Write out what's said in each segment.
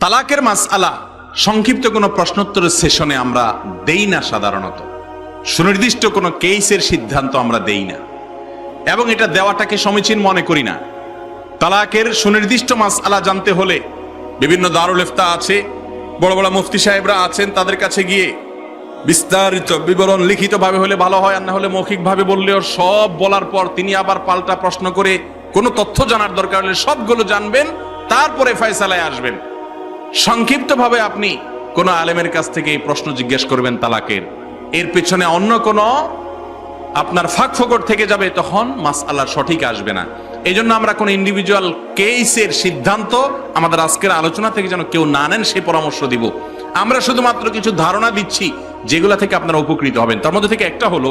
তালাকের মাসআলা সংক্ষিপ্ত কোনো প্রশ্নোত্তরের সেশনে আমরা দেই না, সাধারণত সুনির্দিষ্ট কোনো কেসের সিদ্ধান্ত আমরা দেই না এবং এটা দেওয়াটাকে সমীচীন মনে করি না। তালাকের সুনির্দিষ্ট মাসআলা জানতে হলে বিভিন্ন দারুল ইফতা আছে, বড় বড় মুফতি সাহেবরা আছেন, তাদের কাছে গিয়ে বিস্তারিত বিবরণ লিখিতভাবে হলে ভালো হয়, আর না হলে মৌখিকভাবে বললেও সব বলার পর তিনি আবার পাল্টা প্রশ্ন করে কোনো তথ্য জানার দরকার হলে সবগুলো জানবেন, তারপরে ফয়সালায় আসবেন। সংক্ষিপ্তভাবে আপনি কোনো আলেমের কাছ থেকে এই প্রশ্ন জিজ্ঞেস করবেন তালাকের, এর পেছনে অন্য কোনো আপনার ফাঁক ফোকর থেকে যাবে, তখন মাসআলা সঠিক আসবে না। এই জন্য আমরা কোনো ইন্ডিভিজুয়াল কেসের সিদ্ধান্ত আমাদের আজকের আলোচনা থেকে যেন কেউ না নেন, সেই পরামর্শ দিব। আমরা শুধুমাত্র কিছু ধারণা দিচ্ছি যেগুলা থেকে আপনারা উপকৃত হবেন। তার মধ্যে থেকে একটা হলো,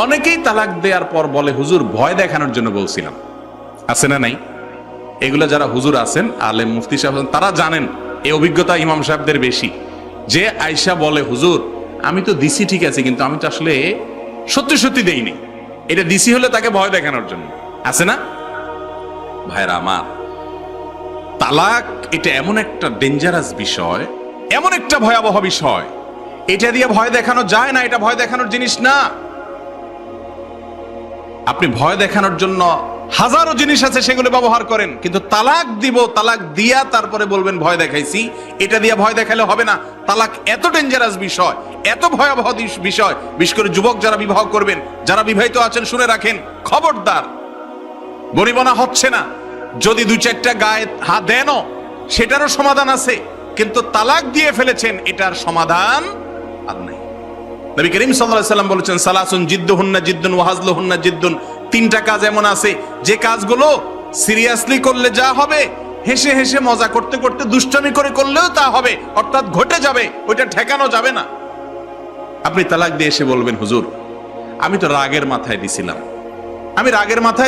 অনেকেই তালাক দেওয়ার পর বলে হুজুর ভয় দেখানোর জন্য বলছিলাম। আছে না নাই? এগুলা যারা হুজুর আছেন, আলেম মুফতি সাহেব আছেন, তারা জানেন, এই অভিজ্ঞতা ইমাম সাহেবদের বেশি, যে আয়েশা বলে হুজুর আমি তো দিছি ঠিক আছে, কিন্তু আমি তো আসলে সত্যি সত্যি দেইনি, এটা দিছি হলে তাকে ভয় দেখানোর জন্য। আছে না ভাইরা আমার? তালাক এটা এমন একটা ডেঞ্জারাস বিষয়, এমন একটা ভয়াবহ বিষয়, এটা দিয়ে ভয় দেখানো যায় না, এটা ভয় দেখানোর জিনিস না। আপনি ভয় দেখানোর জন্য হাজারো জিনিস আছে, সেগুলো ব্যবহার করেন, কিন্তু তালাক দিব, তালাক দিয়া তারপরে বলবেন ভয় দেখাইছি, এটা দিয়ে ভয় দেখালে হবে না। তালাক এত ডেঞ্জারাস বিষয়, এত ভয়াবহ বিষয়, বিশেষ করে যুবক যারা বিবাহ করবেন, যারা বিবাহিত আছেন শুনে রাখেন, খবরদার। বনিবনা হচ্ছে না, যদি দুই চারটা গায়ে হাত দেনও সেটারও সমাধান আছে, কিন্তু তালাক দিয়ে ফেলেছেন, এটার সমাধান আর নাই। নবী করিম সাল্লাল্লাহু আলাইহি ওয়াসাল্লাম বলেছেন সালাসুন জিদ্দুহুন্না জিদ্দুন ওয়া হাজলুহুন্না জিদ্দুন, তিনটা কাজ এমন আছে যে কাজগুলো সিরিয়াসলি করলে যা হবে, হেসে হেসে মজা করতে করতে দুষ্টামি করে করলেও তা হবে, অর্থাৎ ঘটে যাবে, ওইটা ঠেকানো যাবে না। আপনি তালাক দিয়ে এসে বলবেন হুজুর আমি তো রাগের মাথায়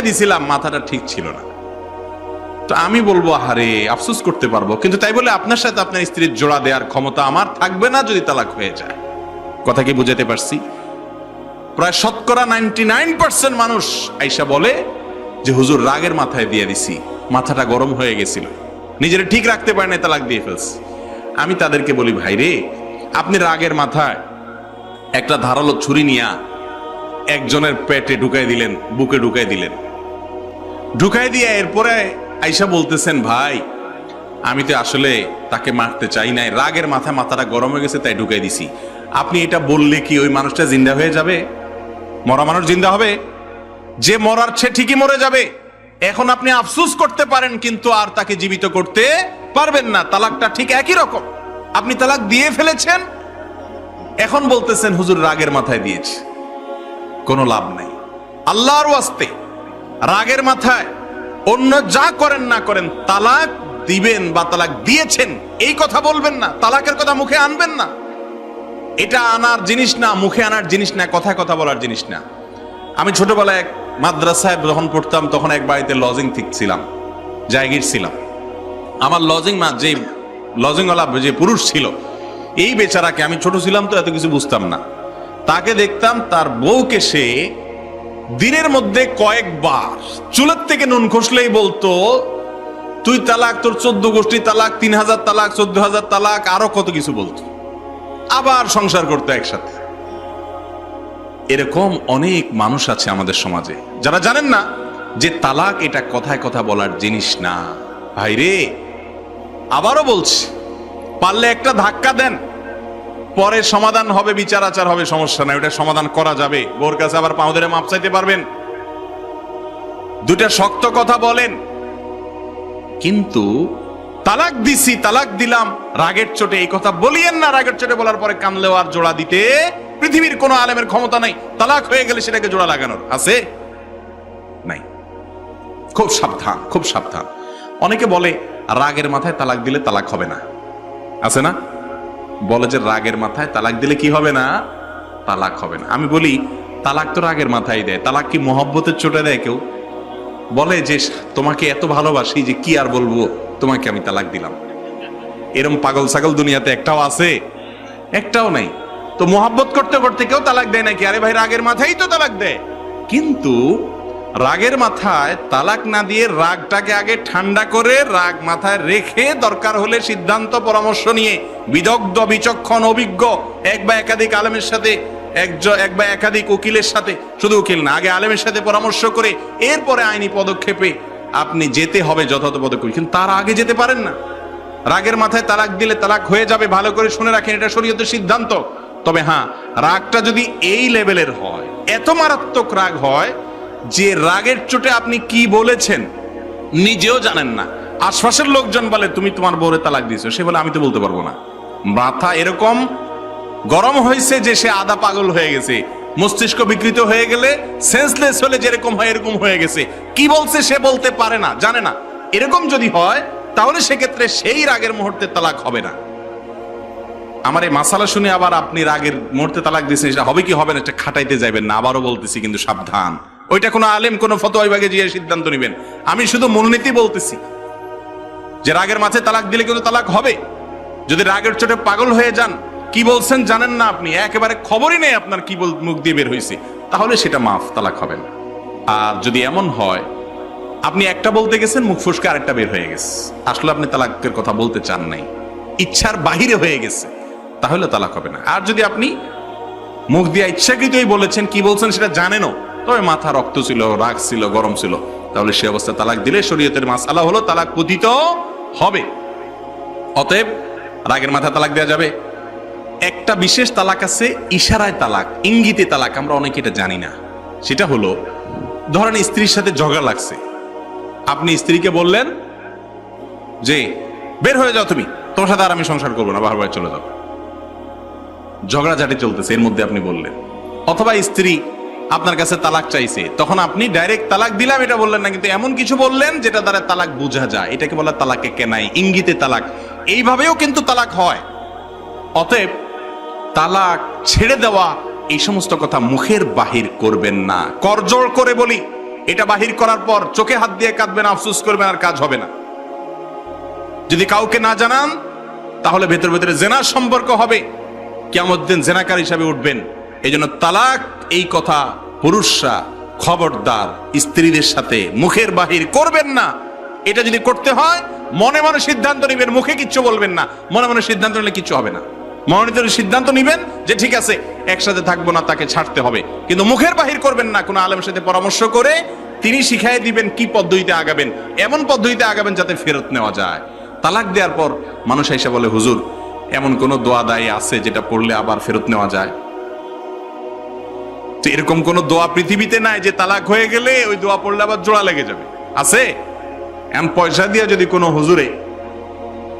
দিছিলাম, মাথাটা ঠিক ছিল না। তো আমি বলবো আরে আফসোস করতে পারবো, কিন্তু তাই বলে আপনার সাথে আপনার স্ত্রীর জোড়া দেওয়ার ক্ষমতা আমার থাকবে না যদি তালাক হয়ে যায়। কথা কি বুঝাতে পারছি? প্রায় শতকরা 99% মানুষ আয়েশা বলে যে হুজুর রাগের মাথায় দিয়ে দিছি, মাথাটা গরম হয়ে গেছিল, নিজের ঠিক রাখতে পারে না, তালাক দিয়ে ফেলছি। আমি তাদেরকে বলি ভাই রে, আপনি রাগের মাথায় একটা ধারালো ছুরি নিয়ে একজনের পেটে ঢুকাই দিলেন, বুকে ঢুকাই দিলেন, ঢুকাই দিয়ে এরপরে আয়েশা বলতেছেন ভাই আমি তো আসলে তাকে মারতে চাই নাই, রাগের মাথায় মাথাটা গরম হয়ে গেছে তাই ঢুকাই দিছি। আপনি এটা বললে কি ওই মানুষটা জিন্দা হয়ে যাবে? মরা মানুষ জিন্দা হবে? যে মরার সে ঠিকই মরে যাবে। এখন আপনি আফসোস করতে পারেন, কিন্তু আর তাকে জীবিত করতে পারবেন না। তালাকটা ঠিক একই রকম, আপনি তালাক দিয়ে ফেলেছেন, এখন বলতেছেন হুজুর রাগের মাথায় দিয়েছে, কোনো লাভ নাই। আল্লাহর ওয়াস্তে রাগের মাথায় অন্য যা করেন না করেন, তালাক দিবেন বা তালাক দিয়েছেন এই কথা বলবেন না, তালাকের কথা মুখে আনবেন না। এটা আনার জিনিস না, মুখে আনার জিনিস না, কথায় কথা বলার জিনিস না। আমি ছোটবেলায় এক মাদ্রাসায় যখন পড়তাম, তখন এক বাড়িতে লজিং ছিলাম, জায়গির ছিলাম। আমার যে লজিংওয়ালা যে পুরুষ ছিল, এই বেচারাকে, আমি ছোট ছিলাম তো এত কিছু বুঝতাম না, তাকে দেখতাম তার বউকে সে দিনের মধ্যে কয়েকবার চুলের থেকে নুন খসলেই বলতো তুই তালাক, তোর 14 গোষ্ঠী তালাক, 3000 তালাক, 14000 তালাক, আরো কত কিছু বলতো, আবার সংসার করতো একসাথে। এরকম অনেক মানুষ আছে আমাদের সমাজে যারা জানেন না যে তালাক এটা কথায় কথা বলার জিনিস না। ভাইরে আবারও বলছি, পারলে একটা ধাক্কা দেন, পরে সমাধান হবে, বিচার আচার হবে, সমস্যা নাই, ওটা সমাধান করা যাবে। বোর কাছে আবার পাও ধরে মাপ চাইতে পারবেন, দুটা শক্ত কথা বলেন, কিন্তু তালাক দিছি, তালাক দিলাম রাগের চোটে, এই কথা বলিয়েন না। রাগের চোটে বলার পরে কানলেও আর জোড়া দিতে পৃথিবীর কোন আলেমের ক্ষমতা নাই। তালাক হয়ে গেলে সেটাকে জোড়া লাগানোর আছে নাই। খুব সাবধান, খুব সাবধান। অনেকে বলে রাগের মাথায় তালাক দিলে তালাক হবে না, আছে না? বলে যে রাগের মাথায় তালাক দিলে কি হবে না? তালাক হবে না। আমি বলি তালাক তো রাগের মাথায় দেয়, তালাক কি মহব্বতের চোটে দেয়? কেউ বলে যে তোমাকে এত ভালোবাসি যে কি আর বলবো, তোমাকে আমি তালাক দিলাম। এরম পাগল ছাগল দুনিয়াতে একটাও আছে? একটাও নাই। তো মহব্বত করতে করতে কেউ তালাক দেয় নাকি? আরে ভাই রাগের মাথায় তো তালাক দেয়। কিন্তু রাগের মাথায় তালাক না দিয়ে রাগটাকে আগে ঠান্ডা করে রাগ মাথায় রেখে দরকার হলে সিদ্ধান্ত পরামর্শ নিয়ে বিদগ্ধ বিচক্ষণ অভিজ্ঞ এক বা একাধিক আলেমের সাথে এক বা একাধিক উকিলের সাথে, শুধু উকিল না, আগে আলেমের সাথে পরামর্শ করে এরপরে আইনি পদক্ষেপে আপনি যেতে হবে যথাযথ পদক্ষেপ। কিন্তু তার আগে যেতে পারেন না। রাগের মাথায় তালাক দিলে তালাক হয়ে যাবে, ভালো করে শুনে রাখেন, এটা শরীয়তের সিদ্ধান্ত। তবে হ্যাঁ, রাগটা যদি এই লেভেলের হয়, এত মারাত্মক রাগ হয় যে রাগের চোটে আপনি কি বলেছেন নিজেও জানেন না, আশপাশের লোকজন বলে তুমি তোমার বউরে তালাক দিয়েছো, সে বলে আমি তো বলতে পারবো না। মাথা এরকম গরম হয়েছে যে সে আধা পাগল হয়ে গেছে, মস্তিষ্ক বিকৃত হয়ে গেলে সেন্সলেস হলে যেরকম হয় এরকম হয়ে গেছে, কি বলছে সে বলতে পারে না, জানে না। এরকম যদি হয় তাহলে সেক্ষেত্রে সেই রাগের মুহূর্তে তালাক হবে না। আমার এই মাসালা শুনে আবার আপনি রাগের মুহূর্তে তালাক দিয়েছেন, সেটা হবে কি হবে না এটা খাটাইতে যাবেন না। আবারও বলতেছি, কিন্তু সাবধান, ওইটা কোনো আলেম কোনো ফতোয়া বিভাগে গিয়ে সিদ্ধান্ত নেবেন। আমি শুধু মূলনীতি বলতেছি যে রাগের মাথায় তালাক দিলে কিন্তু তালাক হবে। যদি রাগের চোটে পাগল হয়ে যান, কি বলছেন জানেন না, আপনি একেবারে খবরই নেই আপনার কি মুখ দিয়ে বের হয়েছে, তাহলে সেটা মাফ, তালাক হবে না। আর যদি এমন হয় আপনি একটা বলতে গেছেন, মুখ ফুসকে আরেকটা বের হয়ে গেছে, আসলে আপনি তালাকের কথা বলতে চান নাই, ইচ্ছার বাহিরে হয়ে গেছে, তাহলে তালাক হবে না। আর যদি আপনি মুখ দিয়ে ইচ্ছাকৃতই বলেছেন, কি বলছেন সেটা জানেনও, তবে মাথা রক্ত ছিল, রাগ ছিল, গরম ছিল, তাহলে সে অবস্থায় তালাক দিলে শরীয়তের মাসআলা হলো তালাক পতিত হবে। অতএব রাগের মাথায় তালাক দেওয়া যাবে। একটা বিশেষ তালাক আছে, ইশারায় তালাক, ইঙ্গিতে তালাক, আমরা অনেকে এটা জানি না। সেটা হলো, ধরেন স্ত্রীর সাথে ঝগড়া লাগছে, আপনি স্ত্রীকে বললেন যে বের হয়ে যাও, তুমি, তোমার সাথে আর আমি সংসার করবো না, বারবার চলে যাও। ঝগড়াঝাটি চলতেছে, এর মধ্যে আপনি বললেন। অথবা স্ত্রী আপনার কাছে তালাক চাইছে, তখন আপনি ডাইরেক্ট তালাক দিলাম এটা বললেন না, কিন্তু এমন কিছু বললেন যেটা দ্বারা তালাক বোঝা যায়, এটাকে বলা তালাকে কেনাই, ইঙ্গিতে তালাক। এইভাবেও কিন্তু তালাক হয়। অতএব তালাক, ছেড়ে দেওয়া, এই সমস্ত কথা মুখের বাহির করবেন না। করজোড় করে বলি, এটা বাহির করার পর চোখে হাত দিয়ে কাঁদবেন, আফসোস করবেন, আর কাজ হবে না। যদি কাউকে না জানান তাহলে ভেতর ভেতরে জেনার সম্পর্ক হবে, কিয়ামত দিন জেনাকার হিসাবে উঠবেন। এই জন্য তালাক, এই কথা পুরুষরা খবরদার স্ত্রীদের সাথে মুখের বাহির করবেন না। এটা যদি করতে হয় মনে মনে সিদ্ধান্ত নেবেন, মুখে কিচ্ছু বলবেন না। মনে মনে সিদ্ধান্ত নিলে কিচ্ছু হবে না। মনোনীত সিদ্ধান্ত নিবেন যে ঠিক আছে একসাথে থাকবো না, তাকে ছাড়তে হবে, কিন্তু মুখের বাহির করবেন না। কোনো আলেমের সাথে পরামর্শ করে তিনি শিখাই দিবেন কি পদ্ধতিতে আগাবেন, এমন পদ্ধতিতে আগাবেন যাতে ফেরত নেওয়া যায়। তালাক দেওয়ার পর মানুষ এসে বলে, হুজুর এমন কোন দোয়া দায়ী আছে যেটা পড়লে আবার ফেরত নেওয়া যায়? তো এরকম কোন দোয়া পৃথিবীতে নাই যে তালাক হয়ে গেলে ওই দোয়া পড়লে আবার জোড়া লেগে যাবে, আছে? এমন পয়সা দিয়ে যদি কোনো হুজুরে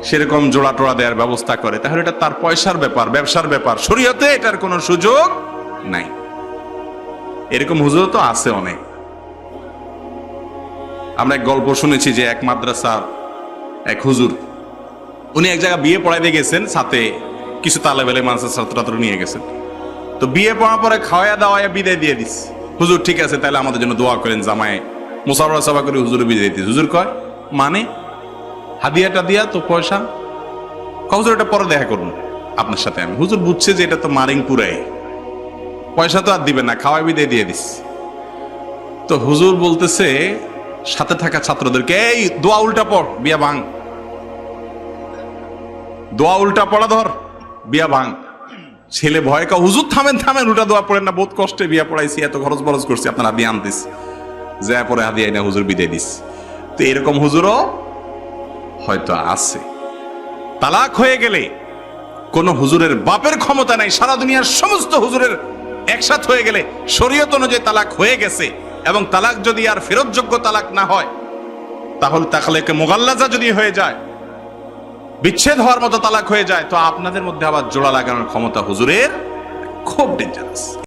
সেরকম জোড়া টোড়া দেওয়ার ব্যবস্থা করে, তাহলে এটা তার পয়সার ব্যাপার, ব্যবসার ব্যাপার, শরীয়তে এটার কোনো সুযোগ নাই। এরকম হুজুর তো আছে অনেক। আমরা এক গল্প শুনেছি যে এক মাদ্রাসার এক হুজুর, উনি এক জায়গায় বিয়ে পড়াইতে গেছেন, সাথে কিছু তালেবেলে মানুষের ছাত্র নিয়ে গেছেন। তো বিয়ে পড়ার পরে খাওয়া দাওয়া বিদায় দিয়ে দিস। হুজুর ঠিক আছে তাহলে আমাদের জন্য দোয়া করেন, জামাই মুসাফা সভা করে হুজুরে বিদায় দিস। হুজুর কয় মানে হাদিয়াটা দিয়া তো পয়সা, হুজুর এটা পরে দেখা করুন আপনার সাথে আমি। হুজুর বুঝছে যে এটা তো মারিং পুরাই, পয়সা তো আর দিবেন না, খাওয়াই বিদায় দিয়ে দিস। তো হুজুর বলতেছে সাথে থাকা ছাত্রদেরকে, এই দোয়া উল্টা পড়, বিয়া ভাঙ, দোয়া উল্টা পড়া ধর, বিয়া ভাঙ। ছেলে ভয় কা, হুজুর থামেন থামেন, উল্টা দোয়া পড়েন না, বহুত কষ্টে বিয়া পড়াইছি, এত খরচ বরচ করছি, আপনার হাদিয়া আনতিস, যা পরে হাদিয়া না হুজুর বিদায় দিস। তো এরকম হুজুরও হয়তো আছে। তালাক হয়ে গেলে কোন হুজুরের বাপের ক্ষমতা নাই, সারা দুনিয়ার সমস্ত হুজুরের একসাথ হয়ে গেলে শরীয়ত অনুযায়ী তালাক হয়ে গেছে। এবং তালাক যদি আর ফেরতযোগ্য তালাক না হয়, তাহলে তাহলে মুগাল্লাজা যদি হয়ে যায়, বিচ্ছেদ হওয়ার মতো তালাক হয়ে যায়, তো আপনাদের মধ্যে আবার জোড়া লাগানোর ক্ষমতা হুজুরের খুব ডেঞ্জারাস।